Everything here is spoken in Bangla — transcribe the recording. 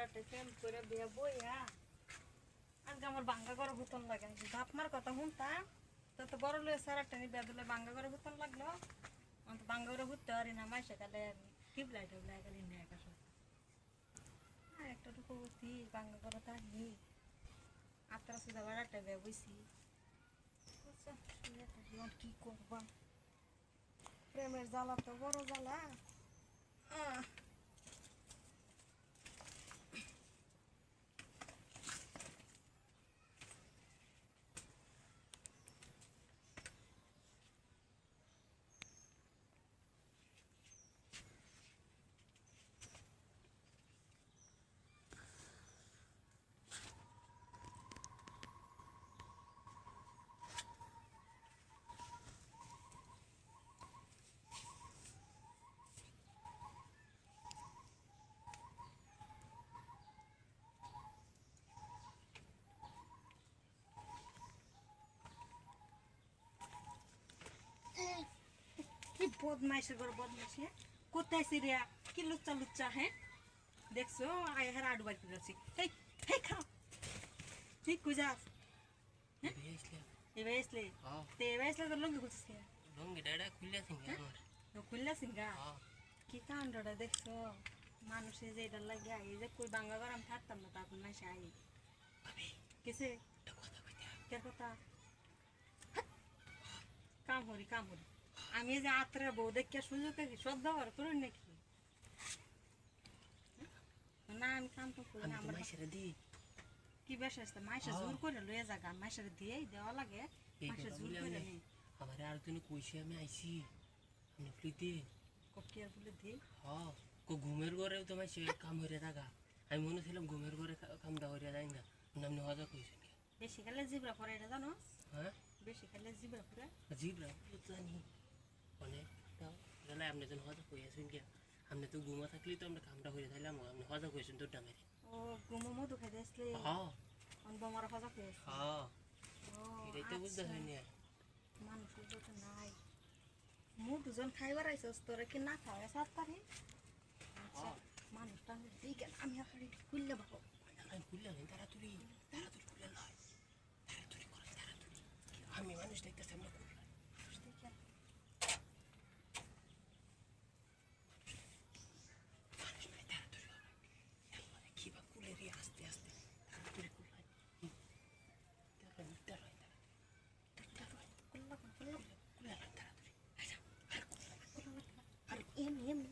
সারাটা সেম করে বিয়ে বইয়া আজকে আমার বাঙ্গা করে হুতন লাগে বাপ মার কথা শুনতাম তত বড় লয়ে সারাটা নিয়ে বিয়ে দিলে বাঙ্গা করে হুতন লাগলো অন্ত বাঙ্গা করে হুততে পারি না মাইসে কালে টিপলাই টিপলাই কালি নিয়ে একা আর একটা টুকু বুঝি বাঙ্গা করে থাকি আত্রা সুদা বাড়াটা বিয়ে বইছি কি করবা প্রেমের জ্বালা তো বড় জ্বালা কি বদমাইশের ঘর বদমাইশি কোথায় সিরিয়া কি লুচ্চা লুচ্চা হ্যাঁ দেখছো আয় হার আডু বাড়ি যাচ্ছি এই এই খাও ঠিক কুজাস এবার আসলে তো এবার আসলে তো লঙ্গি খুলছিস লঙ্গি ডাডা খুললে সিঙ্গা আমার খুললা সিঙ্গা কি কাণ্ডটা দেখছো মানুষে যে এটা লাগে এই যে কই বাঙ্গা গরম থাকতাম না তখন মাসে আই কিসে কে কথা কাম হরি আমি যে আত্রে বউ দেখে সুযোগ কি সব ব্যবহার করি নাকি না আমি কাম তো করি না আমার মাইসেরে দি কি বেশ আছে মাইসে জোর করে লয়ে জাগা মাইসের দিয়েই দেওয়া লাগে মাইসে জোর করে নি আমার আর তুমি কইছে আমি আইছি আপনি ফ্রিতে ককি আর বলে দি হ্যাঁ কো ঘুমের ঘরে তো মাইসে কাম হইরে থাকা আমি মনে ছিলাম ঘুমের ঘরে কামটা হইরে যাই না নামনে হজা কইছেন বেশি খেলে জিবরা পরে এটা জানো হ্যাঁ বেশি খেলে জিবরা পরে জিবরা জানি অনেক তাহলে আপনি যখন হজা কইয়াছেন কি আপনি তো ঘুমা থাকলেই তো আমরা কামটা হইরে থাকলাম আপনি হজা কইছেন তোর নামে ও গুমো মধু খাইতে আসলে হ্যাঁ অন বমারা ফাজা পেয়েছে হ্যাঁ এটাই তো বুঝতে হয়নি মানুষের তো নাই মু দুজন খাইবার আইসস তোরা কি না খাওয়া সাত পারে মানুষটা দিকে আমি আখাড়ি খুললে ভাবো আমি খুললে নেই তাড়াতাড়ি খুলে নয় তাড়াতাড়ি করে তাড়াতাড়ি আমি মানুষ দেখতেছি আমরা খুললাম আস্তে আস্তে তাড়াতাড়ি খুললাম এমনি